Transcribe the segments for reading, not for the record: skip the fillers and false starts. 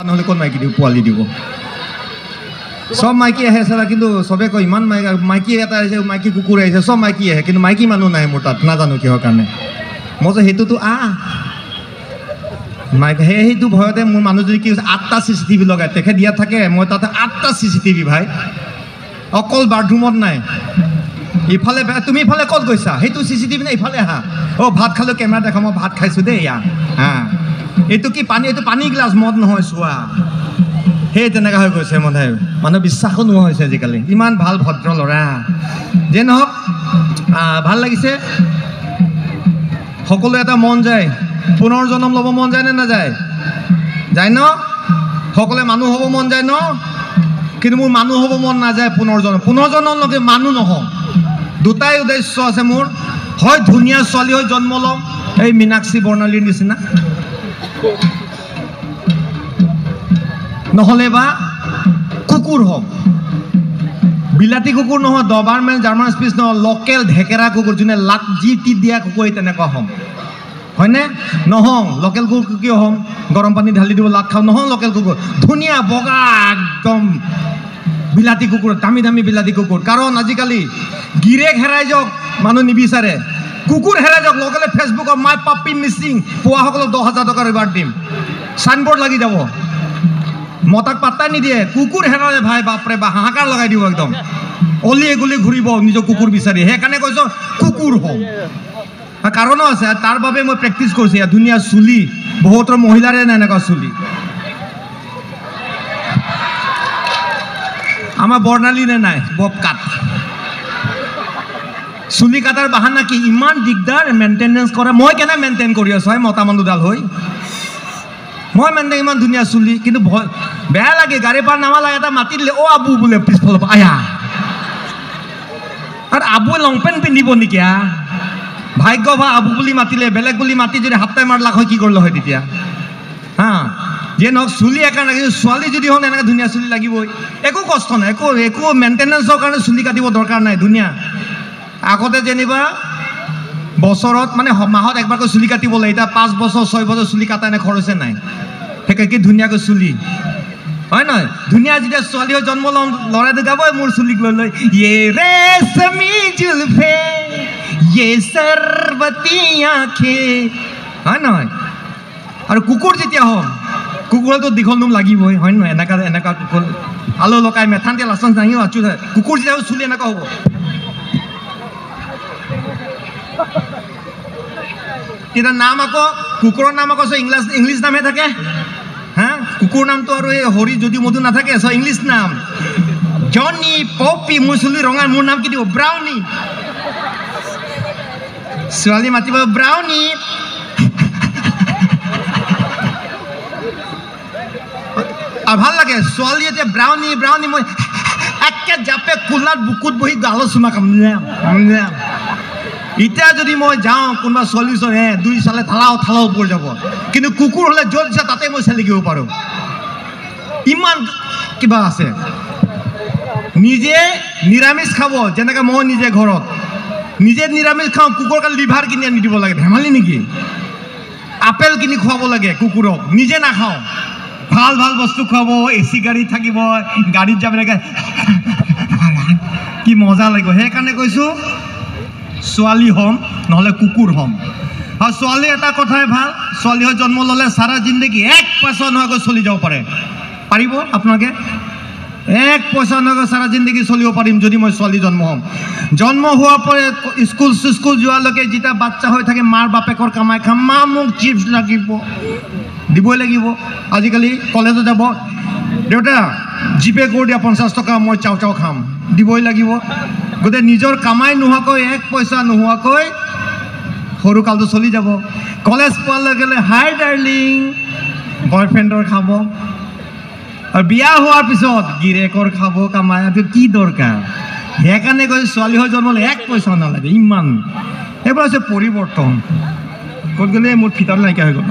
নহ'লে ক'ত মাইকী দিব পোৱালি দিব সব মাইকী আহে চালা কিন্তু সবে কয় ইমান মাইকী এটা আহিছে মাইকী কুকুৰ আহিছে সব মাইকী আহে কিন্তু মাইকী মানুহ নাই মোৰ তাত নাজানো কিহৰ কাৰণে মই যে সেইটোতো মাইকী সেইটো ভয়তে মোৰ মানুহজনী কি হৈছে 8টা CCTV লগাই তেখেত দিয়াত থাকে মই তাতে 8টা CCTV ভাই অকল বাথৰুমত নাই ইফালে তুমি ইফালে ক'ত গৈছা সেইটো CCTV নাই ইফালে আহা ভাত খালোঁ কেমেৰা দেখা মই ভাত খাইছোঁ দেই এইটো কি পানী এইটো পানী গ্লাছ মদ নহয় চোৱা সেই তেনেকুৱা হৈ গৈছে মানুহ বিশ্বাসো নোহোৱা হৈছে আজিকালি ইমান ভাল ভদ্ৰ ল'ৰা যে নহওক ভাল লাগিছে সকলো এটা মন যায় পুনৰ জন্ম ল'ব মন যায় নে নাযায় যায় ন সকলোৱে মানুহ হ'ব মন যায় ন কিন্তু মোৰ মানুহ হ'ব মন নাযায় পুনৰ জন্ম লগে মানুহ নহওঁ দুটাই উদ্দেশ্য আছে মোৰ হয় ধুনীয়া ছোৱালী হৈ জন্ম ল'ম এই মীনাক্ষী বৰ্ণালীৰ নিচিনা নহ'লে বা কুকুৰ হ'ম বিলাতী কুকুৰ নহয় ডবাৰমেন জাৰ্মান স্পিচ নহয় লোকেল ঢেকেৰা কুকুৰ যোনে লাত যি টি দিয়া কুকুৰ তেনেকুৱা হ'ম হয়নে নহওঁ লোকেল কুকুৰ কিয় হ'ম গৰম পানী ঢালি দিব লাত খাওঁ নহওঁ লোকেল কুকুৰ ধুনীয়া বগা একদম বিলাতী কুকুৰ দামী দামী বিলাতী কুকুৰ কাৰণ আজিকালি গিৰেক হেৰাই যাওক মানুহ নিবিচাৰে কুকুৰ হেৰাই যাওক লগে ফেচবুকত মাই পাপি মিচিং পোৱাসকলক 10,000 টকা ৰিৱাৰ্ড দিম চাইনবোৰ্ড লাগি যাব মতাক পাত্তা নিদিয়ে কুকুৰ হেৰালে ভাই বাপৰে বা হাহাকাৰ লগাই দিব একদম অলিয়ে গলি ঘূৰিব নিজৰ কুকুৰ বিচাৰি সেইকাৰণে কৈছোঁ কুকুৰ হ'ম কাৰণো আছে তাৰ বাবে মই প্ৰেক্টিচ কৰিছোঁ ইয়াত ধুনীয়া চুলি বহুতৰ মহিলাৰে এনেকুৱা চুলি আমাৰ বৰ্ণালীৰে নাই বব কাট চুলি কাটাৰ বাহানা কি ইমান দিগদাৰ মেইনটেনেঞ্চ কৰে মই কেনে মেইনটেইন কৰি আছোঁ মতা মানুহডাল হৈ মই মেইনটেইন ইমান ধুনীয়া চুলি কিন্তু বেয়া লাগে গাড়ী পাৰ নামালা এটা মাতি দিলে আবু বোলে পিছফালৰ পৰা আয়া আৰু আবুৱে লং পেণ্ট পিন্ধিব নেকি ভাগ্য ভা আবু বুলি মাতিলে বেলেগ বুলি মাতি যদি হাপ্তাই মাৰলাক হয় কি কৰিলে হয় তেতিয়া যে নহওক চুলি একা লাগিব ছোৱালী যদি হওঁ এনেকৈ ধুনীয়া চুলি লাগিবই একো কষ্ট নাই একো মেইনটেনেঞ্চৰ কাৰণে চুলি কাটিব দৰকাৰ নাই ধুনীয়া আগতে যেনিবা বছৰত মানে মাহত একবাৰকৈ চুলি কাটিব লাগে এতিয়া 5 বছৰ 6 বছৰ চুলি কাটা এনে খৰচে নাই সেইকাৰণে কি ধুনীয়াকৈ চুলি হয় নহয় ধুনীয়া যেতিয়া ছোৱালী হৈ জন্ম ল'ম ল'ৰাটো গাবই মোৰ চুলিক লৈ য়ে ৰেশমি জুলফে য়ে সৰবতী আঁখে হয় নহয় আৰু কুকুৰ যেতিয়া হ'ম কুকুৰটো দীঘল নোম লাগিবই হয় নহয় এনেকুৱা কুকুৰ আলু লগাই মেথান তেল আচন দাঙিও আছো কুকুৰ যেতিয়া চুলি এনেকুৱা হ'ব এতিয়া নাম আকৌ কুকুৰৰ নাম আকৌ ইংলিছ নামহে থাকে কুকুৰ নামটো আৰু এই হৰি যদি মধু নাথাকে ইংলিছ নাম জনি পপি মোৰ চুলি ৰঙা মোৰ নাম কি দিব ব্ৰাউনি ছোৱালী মাতিব ব্ৰাউনি আৰু ভাল লাগে ছোৱালী এতিয়া ব্ৰাউনি মই একে জাপে কোলাত বুকুত বহি গালত চুমা খাম এতিয়া যদি মই যাওঁ কোনোবা ছোৱালী দুই চালে থালাও পৰি যাব কিন্তু কুকুৰ হ'লে য'ত ইচ্ছা তাতে মই চেলিকিব পাৰোঁ ইমান কিবা আছে নিজে নিৰামিষ খাব যেনেকৈ মই নিজে ঘৰত নিজে নিৰামিষ খাওঁ কুকুৰৰ কাৰণে লিভাৰ কিনি আনি দিব লাগে ধেমালি নেকি আপেল কিনি খুৱাব লাগে কুকুৰক নিজে নাখাওঁ ভাল ভাল বস্তু খুৱাব AC গাড়ীত থাকিব গাড়ীত যাব লাগে কি মজা লাগিব সেইকাৰণে কৈছোঁ ছোৱালী হ'ম নহ'লে কুকুৰ হ'ম আৰু ছোৱালী এটা কথাই ভাল ছোৱালী হৈ জন্ম ল'লে সাৰা জিন্দগী 1 পইচা নোহোৱাকৈ চলি যাব পাৰিব আপোনালোকে 1 পইচা নোহোৱাকৈ সাৰা জিন্দগী চলিব পাৰিম যদি মই ছোৱালী জন্ম হ'ম জন্ম হোৱাৰ পৰা স্কুল যোৱালৈকে যেতিয়া বাচ্চা হৈ থাকে মাৰ বাপেকৰ কামাই খাম মা মোক চিপছ লাগিব দিবই লাগিব আজিকালি কলেজত যাব দেউতা জিপে কৰি দিয়া 50 টকা মই চাও খাম দিবই লাগিব গতিকে নিজৰ কামাই নোহোৱাকৈ 1 পইচা নোহোৱাকৈ সৰুকালটো চলি যাব কলেজ পোৱাৰ গ'লে হাই ডাৰ্লিং বয়ফ্ৰেণ্ডৰ খাব আৰু বিয়া হোৱাৰ পিছত গিৰেকৰ খাব কামাই কি দৰকাৰ সেইকাৰণে কৈছোঁ ছোৱালী হৈ জন্ম ল'লে 1 পইচা নালাগে ইমান এইবোৰ হৈছে পৰিৱৰ্তন ক'ত গ'লে মোৰ ফিতাটো নাইকিয়া হৈ গ'ল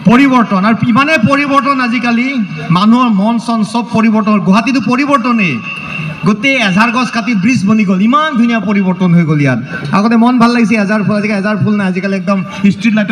পৰিৱৰ্তন আৰু ইমানেই পৰিৱৰ্তন আজিকালি মানুহৰ মন চন চব পৰিৱৰ্তন গুৱাহাটীটো পৰিৱৰ্তনেই গোটেই এজাৰ গছ কাটি ব্ৰিজ বনি গ'ল ইমান ধুনীয়া পৰিৱৰ্তন হৈ গ'ল ইয়াত আগতে মন ভাল লাগিছে এজাৰ ফুল আজিকালি এজাৰ ফুল নাই আজিকালি একদম ষ্ট্ৰীট লাইটৰ